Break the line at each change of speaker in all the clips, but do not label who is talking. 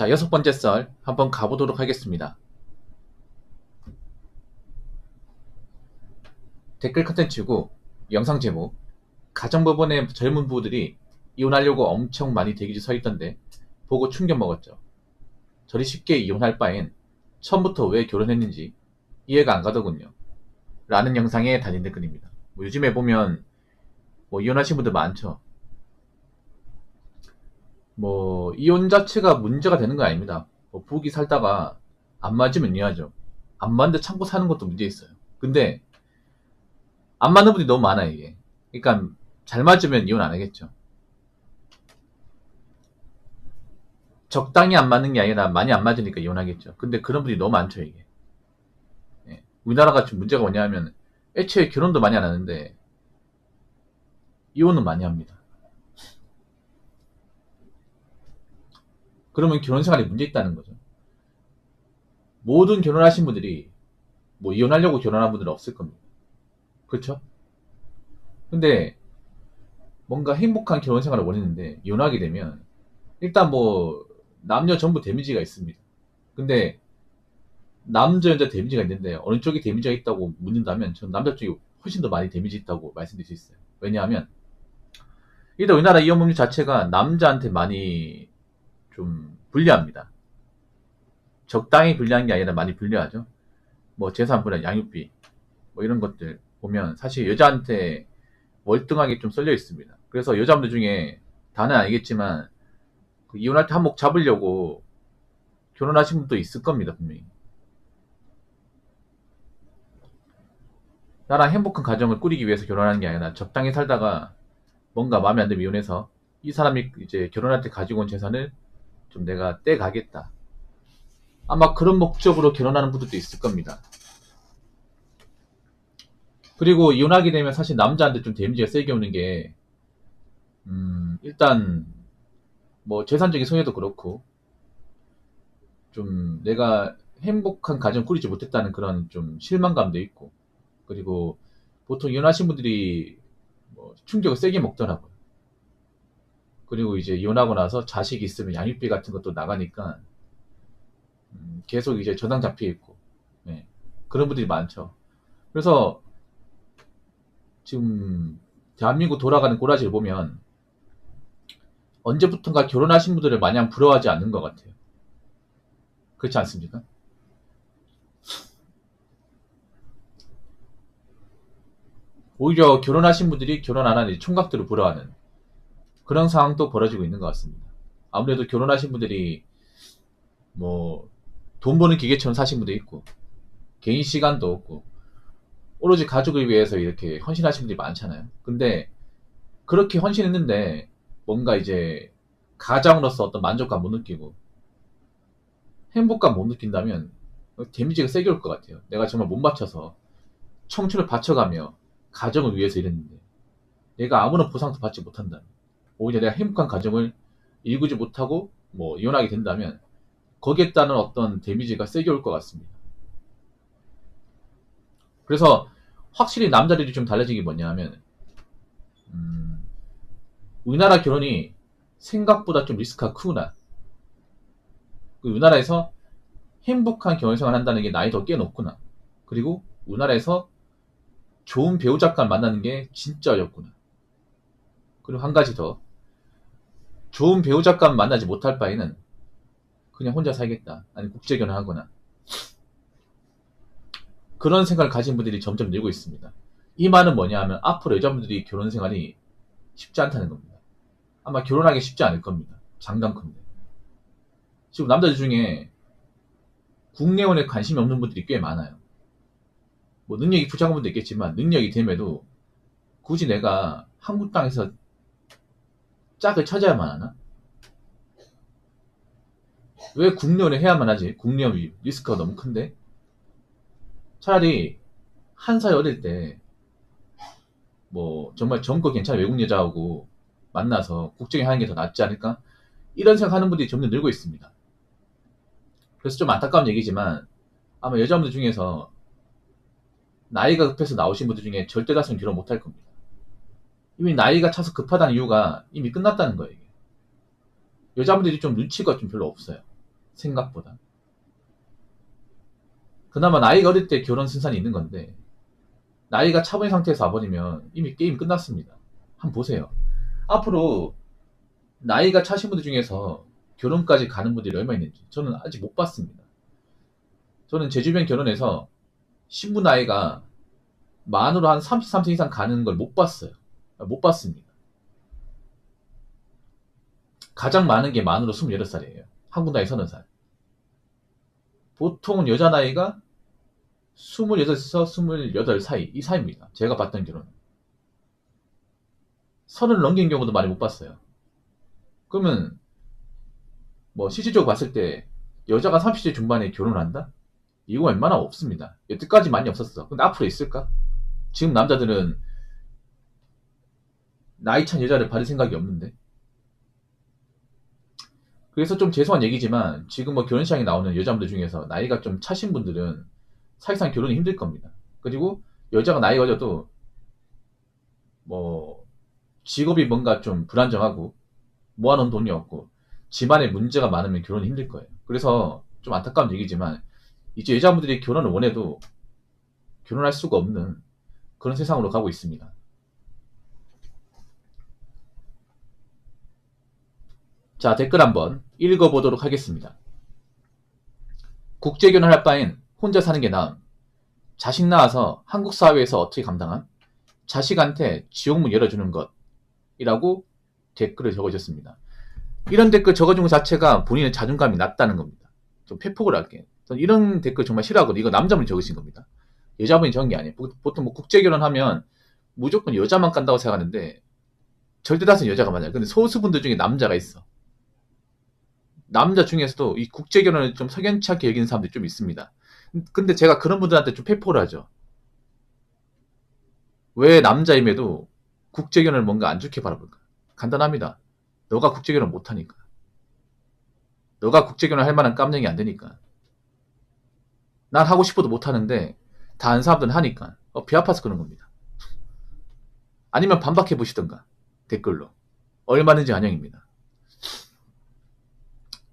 자, 6번째 썰 한번 가보도록 하겠습니다. 댓글 컨텐츠고 영상 제목, 가정법원의 젊은 부부들이 이혼하려고 엄청 많이 대기지 서 있던데 보고 충격 먹었죠. 저리 쉽게 이혼할 바엔 처음부터 왜 결혼했는지 이해가 안 가더군요. 라는 영상에 달린 댓글입니다. 요즘에 보면 이혼하신 분들 많죠. 이혼 자체가 문제가 되는 거 아닙니다. 부부끼리 살다가 안 맞으면 이혼하죠. 안 맞는데 참고 사는 것도 문제 있어요. 근데 안 맞는 분이 너무 많아 이게. 그러니까 잘 맞으면 이혼 안 하겠죠. 적당히 안 맞는 게 아니라 많이 안 맞으니까 이혼하겠죠. 근데 그런 분이 너무 많죠 이게. 예. 우리나라가 지금 문제가 뭐냐면 애초에 결혼도 많이 안 하는데 이혼은 많이 합니다. 그러면 결혼 생활에 문제 있다는 거죠. 모든 결혼하신 분들이 이혼하려고 결혼한 분들은 없을 겁니다. 그렇죠? 근데 뭔가 행복한 결혼 생활을 원했는데 이혼하게 되면 일단 남녀 전부 데미지가 있습니다. 근데 남자 여자 데미지가 있는데 어느 쪽이 데미지가 있다고 묻는다면 저는 남자 쪽이 훨씬 더 많이 데미지 있다고 말씀드릴 수 있어요. 왜냐하면 일단 우리나라 이혼법률 자체가 남자한테 많이 좀 불리합니다. 적당히 불리한 게 아니라 많이 불리하죠. 재산분할, 양육비 이런 것들 보면 사실 여자한테 월등하게 좀 쏠려 있습니다. 그래서 여자분들 중에 다는 아니겠지만 이혼할 때 한몫 잡으려고 결혼하신 분도 있을 겁니다, 분명히. 나랑 행복한 가정을 꾸리기 위해서 결혼하는 게 아니라 적당히 살다가 뭔가 마음에 안 들면 이혼해서 이 사람이 이제 결혼할 때 가지고 온 재산을 좀 내가 떼가겠다. 아마 그런 목적으로 결혼하는 분들도 있을 겁니다. 그리고 이혼하게 되면 사실 남자한테 좀 데미지가 세게 오는 게 일단 재산적인 손해도 그렇고 좀 내가 행복한 가정 꾸리지 못했다는 그런 좀 실망감도 있고, 그리고 보통 이혼하신 분들이 충격을 세게 먹더라고요. 그리고 이제 이혼하고 나서 자식이 있으면 양육비 같은 것도 나가니까 계속 이제 저당 잡혀 있고, 네. 그런 분들이 많죠. 그래서 지금 대한민국 돌아가는 꼬라지를 보면 언제부턴가 결혼하신 분들을 마냥 부러워하지 않는 것 같아요. 그렇지 않습니까? 오히려 결혼하신 분들이 결혼 안 하는 총각들을 부러워하는 그런 상황도 벌어지고 있는 것 같습니다. 아무래도 결혼하신 분들이 돈 버는 기계처럼 사신 분도 있고, 개인 시간도 없고, 오로지 가족을 위해서 이렇게 헌신하신 분들이 많잖아요. 근데 그렇게 헌신했는데 뭔가 이제 가장으로서 어떤 만족감 못 느끼고 행복감 못 느낀다면 데미지가 세게 올 것 같아요. 내가 정말 못 바쳐서 청춘을 바쳐가며 가정을 위해서 일했는데 얘가 아무런 보상도 받지 못한다면, 오히려 내가 행복한 가정을 이루지 못하고 이혼하게 된다면 거기에 따른 어떤 데미지가 세게 올 것 같습니다. 그래서 확실히 남자들이 좀 달라진 게 뭐냐 하면 우리나라 결혼이 생각보다 좀 리스크가 크구나. 우리나라에서 행복한 결혼생활 한다는 게 나이도 꽤 높구나. 그리고 우리나라에서 좋은 배우자감 만나는 게 진짜 어렵구나. 그리고 한 가지 더, 좋은 배우자감 만나지 못할 바에는 그냥 혼자 살겠다, 아니 국제결혼하거나, 그런 생각을 가진 분들이 점점 늘고 있습니다. 이 말은 뭐냐 하면 앞으로 여자분들이 결혼 생활이 쉽지 않다는 겁니다. 아마 결혼하기 쉽지 않을 겁니다. 장담컨대. 지금 남자들 중에 국내혼에 관심이 없는 분들이 꽤 많아요. 능력이 부족한 분도 있겠지만 능력이 됨에도 굳이 내가 한국 땅에서 짝을 찾아야만 하나? 왜 국내혼을 해야만 하지? 국내혼 리스크가 너무 큰데? 차라리 한 살 어릴 때 정말 젊고 괜찮은 외국 여자하고 만나서 국제결혼 하는 게 더 낫지 않을까? 이런 생각하는 분들이 점점 늘고 있습니다. 그래서 좀 안타까운 얘기지만 아마 여자분들 중에서 나이가 급해서 나오신 분들 중에 절대 다수는 결혼 못할 겁니다. 이미 나이가 차서 급하다는 이유가 이미 끝났다는 거예요. 여자분들이 좀 눈치가 좀 별로 없어요. 생각보다. 그나마 나이가 어릴 때 결혼 승산이 있는 건데 나이가 차분한 상태에서 와버리면 이미 게임 끝났습니다. 한번 보세요. 앞으로 나이가 차신 분들 중에서 결혼까지 가는 분들이 얼마 있는지 저는 아직 못 봤습니다. 저는 제 주변 결혼해서 신부 나이가 만으로 한 33세 이상 가는 걸 못 봤어요. 못 봤습니다. 가장 많은 게 만으로 28살이에요. 한국 나이 30살. 보통은 여자 나이가 28에서 28 사이, 이 사이입니다. 제가 봤던 결혼은. 30을 넘긴 경우도 많이 못 봤어요. 그러면 뭐 실질적으로 봤을 때 여자가 30대 중반에 결혼한다? 이거 웬만하면 없습니다. 여태까지 많이 없었어. 근데 앞으로 있을까? 지금 남자들은 나이 찬 여자를 받을 생각이 없는데. 그래서 좀 죄송한 얘기지만 지금 뭐 결혼 시장에 나오는 여자분들 중에서 나이가 좀 차신 분들은 사실상 결혼이 힘들 겁니다. 그리고 여자가 나이가 어려도 뭐 직업이 뭔가 좀 불안정하고 모아놓은 돈이 없고 집안에 문제가 많으면 결혼이 힘들 거예요. 그래서 좀 안타까운 얘기지만 이제 여자분들이 결혼을 원해도 결혼할 수가 없는 그런 세상으로 가고 있습니다. 자, 댓글 한번 읽어보도록 하겠습니다. 국제결혼할 바엔 혼자 사는 게 나음. 자식 낳아서 한국 사회에서 어떻게 감당함? 자식한테 지옥문 열어주는 것이라고 댓글을 적어줬습니다. 이런 댓글 적어준 것 자체가 본인의 자존감이 낮다는 겁니다. 좀 폐폭을 할게요. 저는 이런 댓글 정말 싫어하거든요. 이거 남자분이 적으신 겁니다. 여자분이 적은 게 아니에요. 보통 뭐 국제결혼하면 무조건 여자만 깐다고 생각하는데 절대 다수는 여자가 맞아요. 근데 소수분들 중에 남자가 있어. 남자 중에서도 이 국제결혼을 좀 석연치 않게 여기는 사람들이 좀 있습니다. 근데 제가 그런 분들한테 좀 폐폭을 하죠. 왜 남자임에도 국제결혼을 뭔가 안 좋게 바라볼까? 간단합니다. 너가 국제결혼 못하니까. 너가 국제결혼 할 만한 깜냥이 안 되니까. 난 하고 싶어도 못하는데 다 아는 사람들은 하니까. 배 아파서 그런 겁니다. 아니면 반박해 보시던가. 댓글로. 얼마든지 환영입니다.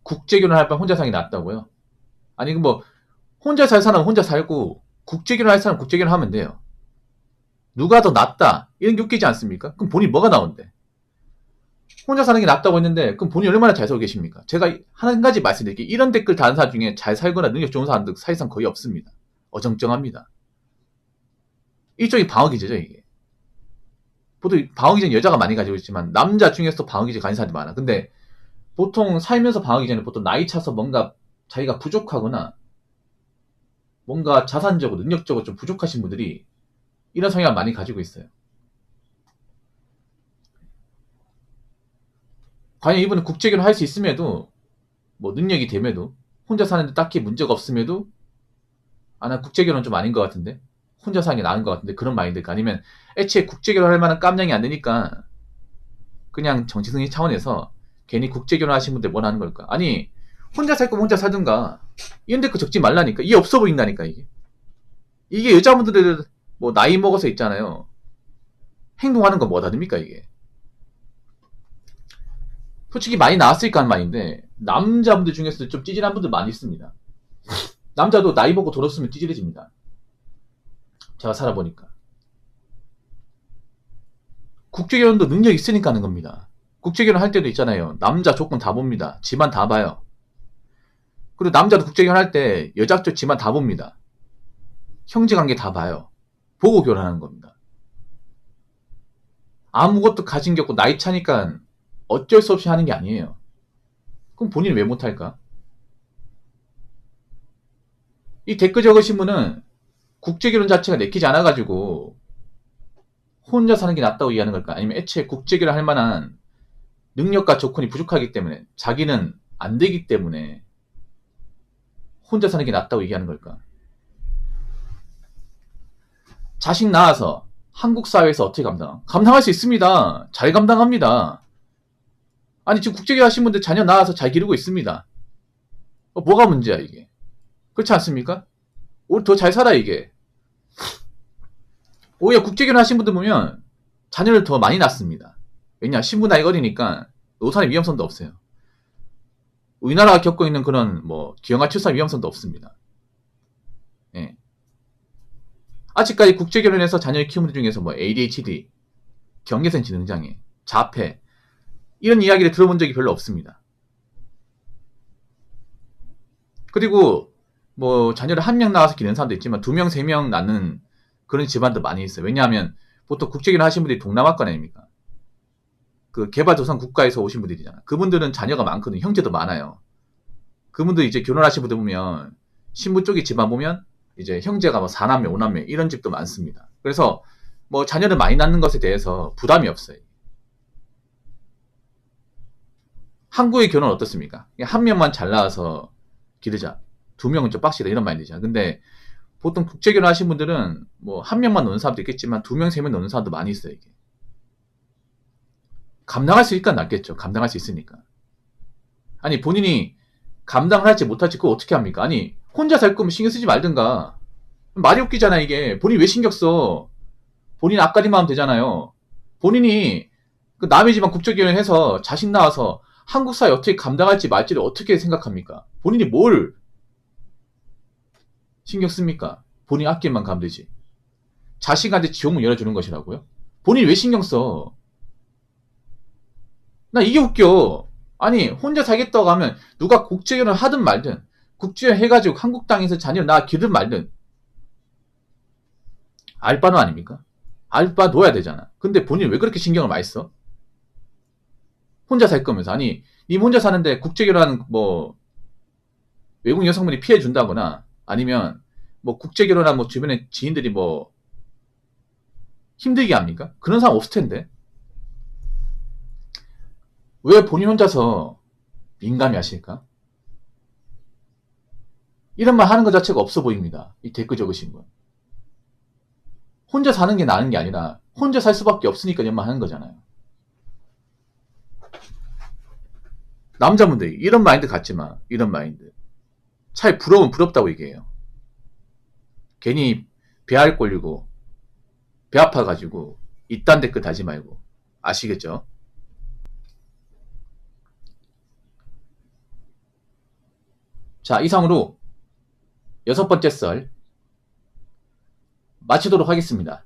국제결혼 할 바엔 혼자 사는 게 낫다고요? 아니 뭐 혼자 살 사람은 혼자 살고 국제결혼 할 사람은 국제결혼 하면 돼요. 누가 더 낫다 이런 게 웃기지 않습니까? 그럼 본인이 뭐가 나온대? 혼자 사는 게 낫다고 했는데 그럼 본인이 얼마나 잘 살고 계십니까? 제가 한 가지 말씀드릴게요. 이런 댓글 다는 사람 중에 잘 살거나 능력 좋은 사람들 사실상 거의 없습니다. 어정쩡합니다. 일종의 방어기제죠 이게. 보통 방어기제는 여자가 많이 가지고 있지만 남자 중에서도 방어기제 가진 사람이 많아. 근데 보통 살면서 방어기제는 보통 나이 차서 뭔가 자기가 부족하거나 뭔가 자산적으로 능력적으로 좀 부족하신 분들이 이런 성향을 많이 가지고 있어요. 과연 이분은 국제결혼 할 수 있음에도 뭐 능력이 됨에도 혼자 사는데 딱히 문제가 없음에도 난 국제결혼 좀 아닌 것 같은데 혼자 사는 게 나은 것 같은데 그런 마인드일까? 아니면 애초에 국제결혼 할 만한 깜냥이 안 되니까 그냥 정치승리 차원에서 괜히 국제결혼 하신 분들 원하는 걸까? 아니 혼자 살 거면 혼자 살든가 이런 댓글 적지 말라니까. 이게 없어 보인다니까 이게 여자분들은 뭐 나이 먹어서 있잖아요. 행동하는 건 뭐 다릅니까 이게? 솔직히 많이 나왔으니까 하는 말인데 남자분들 중에서도 좀 찌질한 분들 많이 있습니다. 남자도 나이 먹고 돌았으면 찌질해집니다. 제가 살아보니까. 국제결혼도 능력 있으니까 하는 겁니다. 국제결혼 할 때도 있잖아요. 남자 조건 다 봅니다. 집안 다 봐요. 그리고 남자도 국제결혼 할 때 여자 쪽 집안 다 봅니다. 형제관계 다 봐요. 보고 결혼하는 겁니다. 아무것도 가진 게 없고 나이 차니까 어쩔 수 없이 하는 게 아니에요. 그럼 본인이 왜 못할까? 이 댓글 적으신 분은 국제결혼 자체가 내키지 않아가지고 혼자 사는 게 낫다고 이해하는 걸까? 아니면 애초에 국제결혼 할 만한 능력과 조건이 부족하기 때문에 자기는 안 되기 때문에 혼자 사는 게 낫다고 얘기하는 걸까? 자식 낳아서 한국 사회에서 어떻게 감당할 수 있습니다. 잘 감당합니다. 아니 지금 국제결혼 하신 분들 자녀 낳아서 잘 기르고 있습니다. 뭐가 문제야 이게? 그렇지 않습니까? 오히려 더 잘 살아 이게. 오히려 국제결혼 하신 분들 보면 자녀를 더 많이 낳습니다. 왜냐 신부 나이가 어리니까 노산의 위험성도 없어요. 우리나라가 겪고 있는 그런 뭐 기형아 출산 위험성도 없습니다. 예. 아직까지 국제결혼에서 자녀를 키우는 중에서 뭐 ADHD, 경계선 지능장애, 자폐 이런 이야기를 들어본 적이 별로 없습니다. 그리고 뭐 자녀를 한 명 낳아서 기르는 사람도 있지만 2명, 3명 낳는 그런 집안도 많이 있어요. 왜냐하면 보통 국제결혼 하신 분들이 동남아권 아닙니까? 그 개발도상 국가에서 오신 분들이잖아. 그분들은 자녀가 많거든요. 형제도 많아요. 그분들 이제 결혼하신 분들 보면 신부 쪽의 집안 보면 이제 형제가 뭐 4남매, 5남매 이런 집도 많습니다. 그래서 뭐 자녀를 많이 낳는 것에 대해서 부담이 없어요. 한국의 결혼 어떻습니까? 한 명만 잘 낳아서 기르자. 2명은 좀 빡시다 이런 마인드잖아. 근데 보통 국제결혼 하신 분들은 뭐 한 명만 놓는 사람도 있겠지만 2명, 3명 놓는 사람도 많이 있어요. 이게. 감당할 수 있으니까 낫겠죠. 감당할 수 있으니까. 아니 본인이 감당을 할지 못할지 그거 어떻게 합니까? 아니 혼자 살 거면 신경 쓰지 말든가. 말이 웃기잖아 이게. 본인 왜 신경 써? 본인 앞가림만 하면 되잖아요. 본인이 그 남의 집안 국제결혼해서 자식 낳아서 한국 사회 어떻게 감당할지 말지를 어떻게 생각합니까? 본인이 뭘 신경 씁니까? 본인 앞길만 가면 되지. 자식한테 지옥문 열어주는 것이라고요? 본인 왜 신경 써? 나 이게 웃겨. 아니 혼자 살겠다고 하면 누가 국제결혼 하든 말든 국제결혼 해가지고 한국 땅에서 자녀를 낳아 기르든 말든 알바노 아닙니까? 알바 놓아야 되잖아. 근데 본인 왜 그렇게 신경을 많이 써? 혼자 살 거면서. 아니 님 혼자 사는데 국제결혼하는 뭐 외국 여성분이 피해 준다거나 아니면 뭐 국제결혼한 뭐 주변에 지인들이 뭐 힘들게 합니까? 그런 사람 없을 텐데. 왜 본인 혼자서 민감해 하실까? 이런 말 하는 것 자체가 없어 보입니다. 이 댓글 적으신 분. 혼자 사는 게 나은 게 아니라 혼자 살 수밖에 없으니까 이런 말 하는 거잖아요. 남자분들이 이런 마인드 갖지 마. 이런 마인드. 차라리 부러우면 부럽다고 얘기해요. 괜히 배알 꼴리고 배 아파가지고 이딴 댓글 달지 말고. 아시겠죠? 자, 이상으로 6번째 썰 마치도록 하겠습니다.